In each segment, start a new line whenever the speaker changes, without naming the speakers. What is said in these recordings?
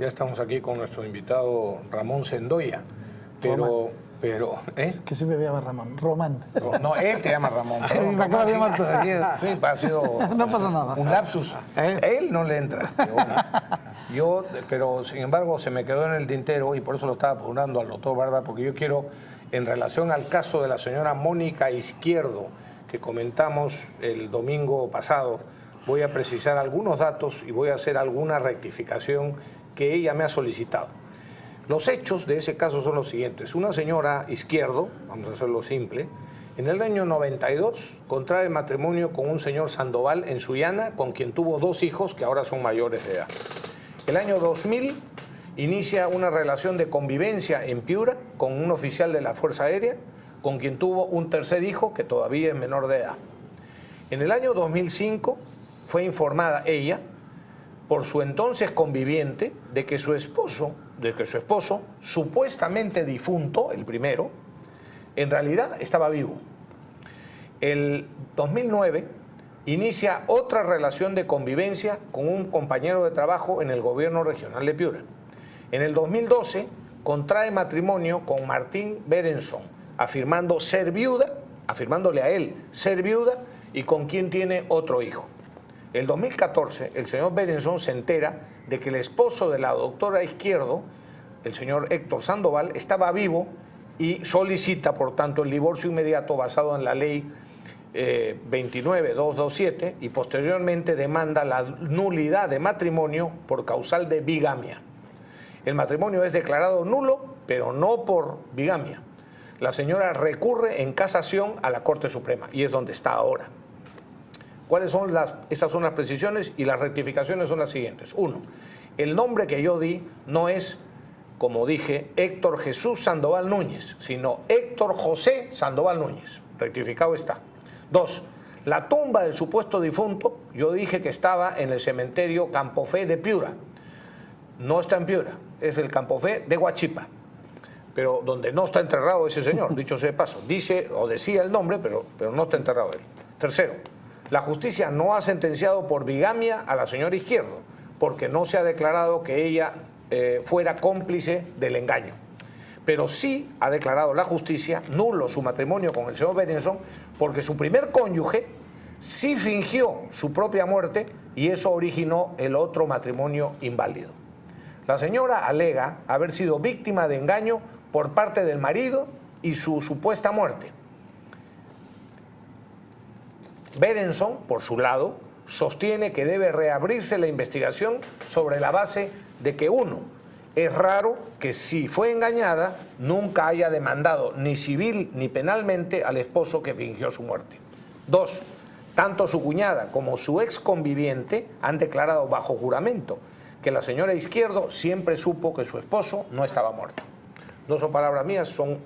ya estamos aquí con nuestro invitado Ramón Sendoya. Pero,
Es que siempre me llama Ramón. Román.
No, él te llama Ramón.
Me acaba de llamar todavía.
Sí, ha sido
no pasa nada.
un lapsus. Él no le entra. Pero, bueno, pero sin embargo se me quedó en el tintero y por eso lo estaba apurando al doctor Barba, porque yo quiero, en relación al caso de la señora Mónica Izquierdo, que comentamos el domingo pasado, voy a precisar algunos datos y voy a hacer alguna rectificación que ella me ha solicitado. Los hechos de ese caso son los siguientes. Una señora Izquierdo, vamos a hacerlo simple, en el año 92 contrae matrimonio con un señor Sandoval en Sullana, con quien tuvo 2 hijos que ahora son mayores de edad. El año 2000 inicia una relación de convivencia en Piura con un oficial de la Fuerza Aérea, con quien tuvo un 3er hijo que todavía es menor de edad. En el año 2005 fue informada ella por su entonces conviviente de que su esposo, supuestamente difunto, el primero, en realidad estaba vivo. El 2009 inicia otra relación de convivencia con un compañero de trabajo en el gobierno regional de Piura. En el 2012 contrae matrimonio con Martín Berenson, afirmándole a él ser viuda y con quien tiene otro hijo. En el 2014, el señor Berenson se entera de que el esposo de la doctora Izquierdo, el señor Héctor Sandoval, estaba vivo y solicita, por tanto, el divorcio inmediato basado en la ley 29227 y posteriormente demanda la nulidad de matrimonio por causal de bigamia. El matrimonio es declarado nulo, pero no por bigamia. La señora recurre en casación a la Corte Suprema y es donde está ahora. ¿Cuáles son estas son las precisiones y las rectificaciones son las siguientes? 1. El nombre que yo di no es, como dije, Héctor Jesús Sandoval Núñez, sino Héctor José Sandoval Núñez. Rectificado está. 2. La tumba del supuesto difunto, yo dije que estaba en el cementerio Campofé de Piura. No está en Piura, es el Campofé de Huachipa. Pero donde no está enterrado ese señor, dicho sea de paso. Dice o decía el nombre, pero no está enterrado él. 3. La justicia no ha sentenciado por bigamia a la señora Izquierdo, porque no se ha declarado que ella fuera cómplice del engaño. Pero sí ha declarado la justicia nulo su matrimonio con el señor Berenson, porque su primer cónyuge sí fingió su propia muerte y eso originó el otro matrimonio inválido. La señora alega haber sido víctima de engaño por parte del marido y su supuesta muerte. Berenson, por su lado, sostiene que debe reabrirse la investigación sobre la base de que, 1, es raro que si fue engañada nunca haya demandado ni civil ni penalmente al esposo que fingió su muerte. 2, tanto su cuñada como su ex conviviente han declarado bajo juramento que la señora Izquierdo siempre supo que su esposo no estaba muerto. No son palabras mías, son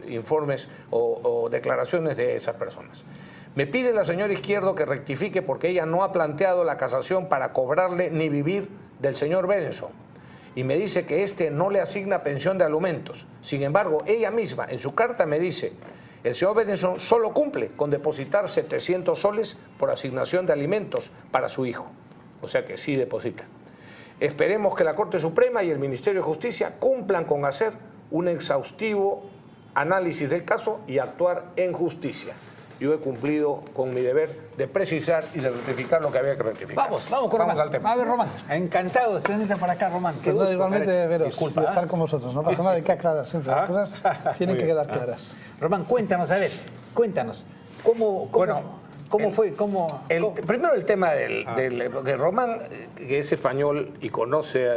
informes o declaraciones de esas personas. Me pide la señora Izquierdo que rectifique porque ella no ha planteado la casación para cobrarle ni vivir del señor Berenson. Y me dice que este no le asigna pensión de alimentos. Sin embargo, ella misma en su carta me dice, el señor Berenson solo cumple con depositar 700 soles por asignación de alimentos para su hijo. O sea que sí deposita. Esperemos que la Corte Suprema y el Ministerio de Justicia cumplan con hacer un exhaustivo análisis del caso y actuar en justicia. Yo he cumplido con mi deber de precisar y de rectificar lo que había que rectificar.
Vamos al tema. A ver, Román, encantado de tenerte para acá, Román.
Qué gusto, igualmente, veros, de estar con vosotros. No pasa nada, hay que aclarar siempre. Las cosas tienen que quedar claras.
Román, cuéntanos, a ver, ¿cómo fue?
Primero el tema porque Román, que es español y conoce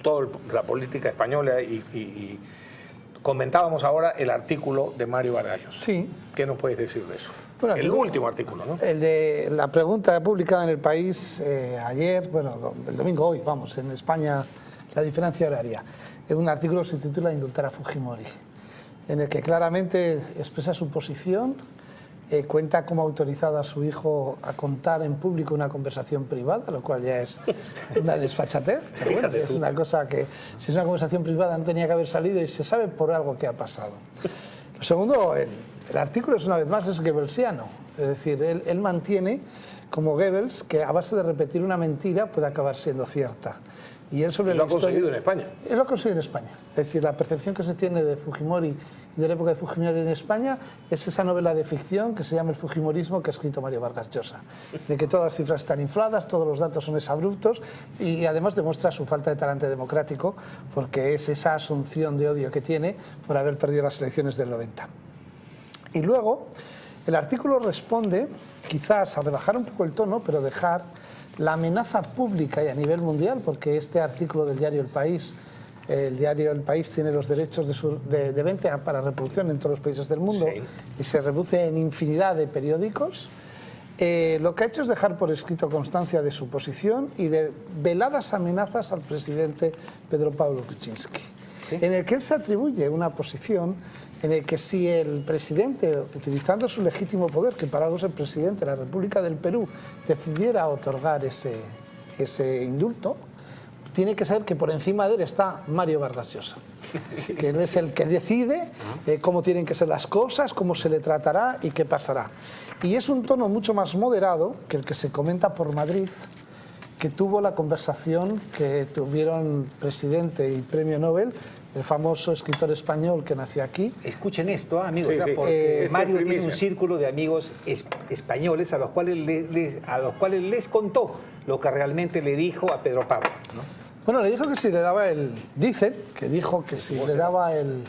toda la política española y comentábamos ahora el artículo de Mario Vargallos.
Sí.
¿Qué nos puedes decir de eso?
Bueno,
el último artículo, ¿no?
El de la pregunta publicada en El País ayer, bueno, el domingo, hoy, vamos, en España, la diferencia horaria. Es un artículo que se titula Indultar a Fujimori, en el que claramente expresa su posición, cuenta cómo ha autorizado a su hijo a contar en público una conversación privada, lo cual ya es una desfachatez. Pero bueno, es una cosa que, si es una conversación privada, no tenía que haber salido y se sabe por algo que ha pasado. Lo segundo, el artículo es una vez más es goebbelsiano, es decir, él mantiene como Goebbels que a base de repetir una mentira puede acabar siendo cierta. Y él sobre
lo ha
la historia-
conseguido en España.
Él lo ha conseguido en España. Es decir, la percepción que se tiene de Fujimori y de la época de Fujimori en España es esa novela de ficción que se llama El Fujimorismo, que ha escrito Mario Vargas Llosa, de que todas las cifras están infladas, todos los datos son exabruptos y además demuestra su falta de talante democrático, porque es esa asunción de odio que tiene por haber perdido las elecciones del 90. Y luego, el artículo responde, quizás a rebajar un poco el tono, pero dejar la amenaza pública y a nivel mundial, porque este artículo del diario El diario El País tiene los derechos de venta para reproducción en todos los países del mundo,
Sí.
y se reproduce en infinidad de periódicos. Lo que ha hecho es dejar por escrito constancia de su posición y de veladas amenazas al presidente Pedro Pablo Kuczynski, en el que él se atribuye una posición en el que si el presidente, utilizando su legítimo poder, que para algo es el presidente de la República del Perú, decidiera otorgar ese indulto, tiene que ser que por encima de él está Mario Vargas Llosa, que él es el que decide cómo tienen que ser las cosas, cómo se le tratará y qué pasará. Y es un tono mucho más moderado que el que se comenta por Madrid, que tuvo la conversación que tuvieron presidente y premio Nobel, el famoso escritor español que nació aquí.
Escuchen esto, amigos,
Sí, sí.
porque
Esto
Mario
es
tiene un
primicia.
círculo de amigos españoles a los cuales les contó lo que realmente le dijo a Pedro Pablo, ¿no?
Bueno, le dijo que si le daba dicen que dijo que si le daba el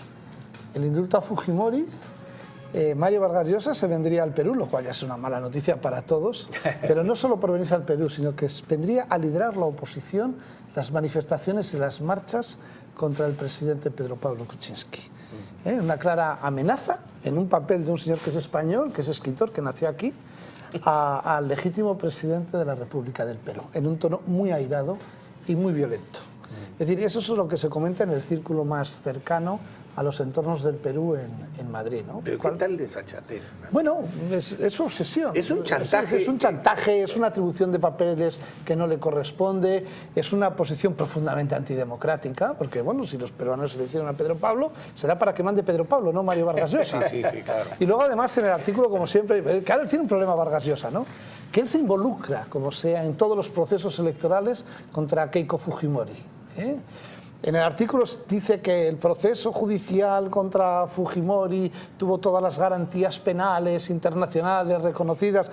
indulto a Fujimori, Mario Vargas Llosa se vendría al Perú, lo cual ya es una mala noticia para todos, pero no solo por venirse al Perú, sino que vendría a liderar la oposición, las manifestaciones y las marchas contra el presidente Pedro Pablo Kuczynski. Una clara amenaza en un papel de un señor que es español, que es escritor, que nació aquí, al legítimo presidente de la República del Perú, en un tono muy airado y muy violento. Es decir, eso es lo que se comenta en el círculo más cercano a los entornos del Perú en Madrid, ¿no?
Pero ¿qué tal desfachatez?
Bueno, es su obsesión.
Es un chantaje.
Es un chantaje, es una atribución de papeles que no le corresponde, es una posición profundamente antidemocrática, porque, bueno, si los peruanos eligieron a Pedro Pablo, será para que mande Pedro Pablo, no Mario Vargas Llosa.
Sí, claro.
Y luego, además, en el artículo, como siempre, claro, tiene un problema Vargas Llosa, ¿no? Que él se involucra, como sea, en todos los procesos electorales contra Keiko Fujimori, ¿eh? En el artículo dice que el proceso judicial contra Fujimori tuvo todas las garantías penales internacionales reconocidas,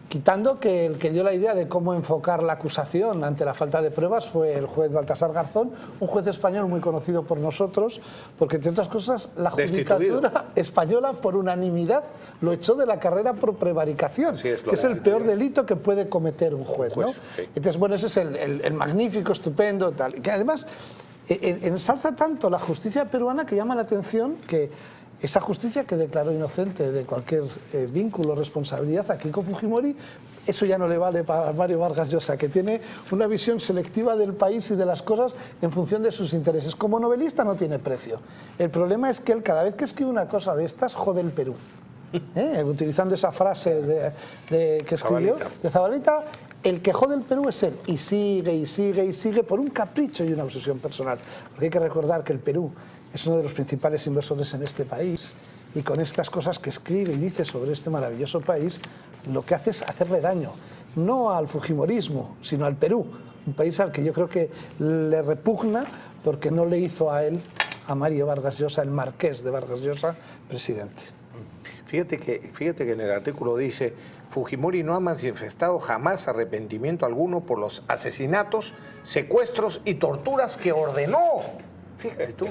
quitando que el que dio la idea de cómo enfocar la acusación ante la falta de pruebas fue el juez Baltasar Garzón, un juez español muy conocido por nosotros, porque entre otras cosas la judicatura española por unanimidad lo echó de la carrera por prevaricación,
Sí,
que es el peor delito que puede cometer un juez, ¿no?
Sí.
Entonces, bueno, ese es el magnífico, estupendo, tal, y que además ensalza tanto la justicia peruana que llama la atención que esa justicia que declaró inocente de cualquier vínculo o responsabilidad a Keiko Fujimori, eso ya no le vale para Mario Vargas Llosa, que tiene una visión selectiva del país y de las cosas en función de sus intereses. Como novelista no tiene precio. El problema es que él, cada vez que escribe una cosa de estas, jode el Perú. Utilizando esa frase que escribió de Zabaleta, el que jode el Perú es él, y sigue, y sigue, y sigue por un capricho y una obsesión personal. Porque hay que recordar que el Perú es uno de los principales inversores en este país, y con estas cosas que escribe y dice sobre este maravilloso país, lo que hace es hacerle daño, no al fujimorismo, sino al Perú, un país al que yo creo que le repugna porque no le hizo a él, a Mario Vargas Llosa, el marqués de Vargas Llosa, presidente.
Fíjate que en el artículo dice: Fujimori no ha manifestado jamás arrepentimiento alguno por los asesinatos, secuestros y torturas que ordenó. Fíjate tú.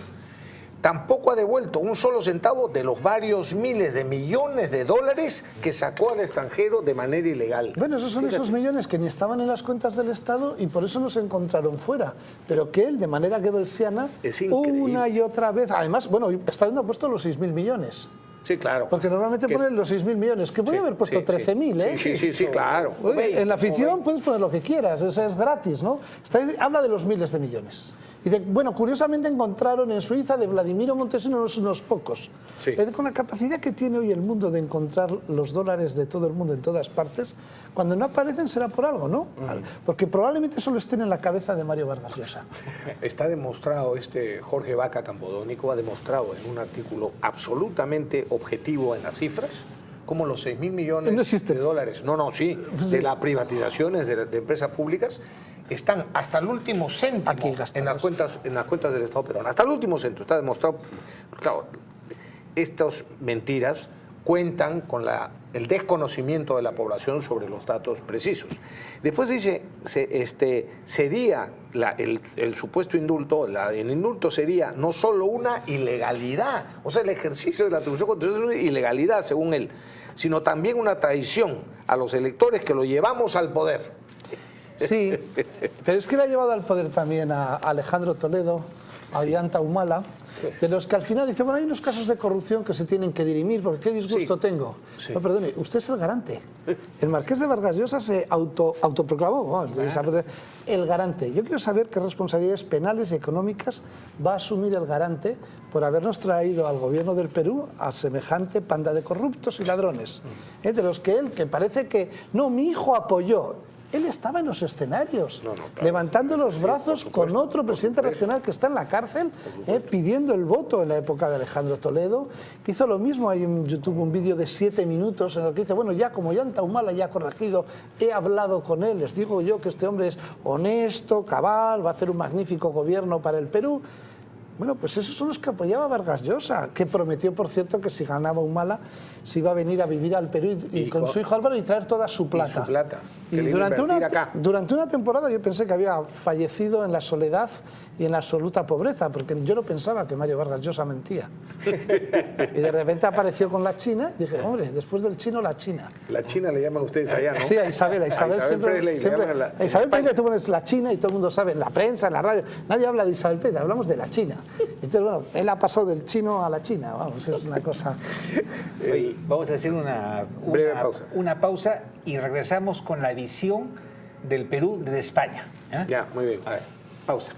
Tampoco ha devuelto un solo centavo de los varios miles de millones de dólares que sacó al extranjero de manera ilegal.
Bueno, esos son esos millones que ni estaban en las cuentas del Estado y por eso no se encontraron fuera. Pero que él, de manera goebbelsiana,
Es increíble.
una y otra vez, además, bueno, está habiendo puesto los 6.000 millones.
Sí, claro.
Porque normalmente ponen los 6.000 millones, que puede haber puesto 13.000, ¿eh?
Sí, claro.
Oye, en la ficción puedes poner lo que quieras, o sea, es gratis, ¿no? Habla de los miles de millones. Y bueno, curiosamente encontraron en Suiza de Vladimiro Montesinos unos pocos.
Sí.
Con la capacidad que tiene hoy el mundo de encontrar los dólares de todo el mundo en todas partes, cuando no aparecen será por algo, ¿no? Porque probablemente solo estén en la cabeza de Mario Vargas Llosa.
Está demostrado, Jorge Vaca Campodónico ha demostrado en un artículo absolutamente objetivo en las cifras, como los 6.000 millones
No existe.
de dólares, sí, de las privatizaciones de empresas públicas, están hasta el último céntimo
Aquí gastados.
en las cuentas del Estado peruano. Hasta el último céntimo. Está demostrado. Claro, estas mentiras cuentan con el desconocimiento de la población sobre los datos precisos. Después dice, sería el supuesto indulto, el indulto sería no solo una ilegalidad, o sea, el ejercicio de la atribución constitucional es una ilegalidad, según él, sino también una traición a los electores que lo llevamos al poder.
Sí, pero es que le ha llevado al poder también a Alejandro Toledo, a Ollanta Humala, de los que al final dice, bueno, hay unos casos de corrupción que se tienen que dirimir, porque qué disgusto tengo.
Sí.
No, perdone, usted es el garante. El marqués de Vargas Llosa se autoproclamó, vamos, el garante. Yo quiero saber qué responsabilidades penales y económicas va a asumir el garante por habernos traído al gobierno del Perú a semejante panda de corruptos y ladrones, de los que él, que parece que, no, mi hijo apoyó. Él estaba en los escenarios,
claro,
levantando los
sí,
brazos con otro presidente regional que está en la cárcel, pidiendo el voto en la época de Alejandro Toledo, que hizo lo mismo. Hay en YouTube un vídeo de 7 minutos en el que dice, bueno, ya como Ollanta Humala ya ha corregido, he hablado con él, les digo yo que este hombre es honesto, cabal, va a hacer un magnífico gobierno para el Perú. Bueno, pues esos son los que apoyaba Vargas Llosa, que prometió, por cierto, que si ganaba Humala se iba a venir a vivir al Perú y con su hijo Álvaro y traer toda su plata.
Y su plata.
Y
Que le iba a invertir acá.
durante una temporada yo pensé que había fallecido en la soledad y en la absoluta pobreza, porque yo no pensaba que Mario Vargas Llosa mentía. Y de repente apareció con la China y dije, hombre, después del chino, la China.
La China le llaman ustedes allá, ¿no?
Sí, a Isabel.
Presley,
A Isabel Presley tú pones la China y todo el mundo sabe, en la prensa, en la radio. Nadie habla de Isabel Presley, hablamos de la China. Entonces, bueno, él ha pasado del chino a la China, vamos, es una cosa...
Oye, vamos a hacer
Breve pausa.
una pausa y regresamos con la visión del Perú desde España. ¿eh?
Ya, muy bien.
A ver, pausa.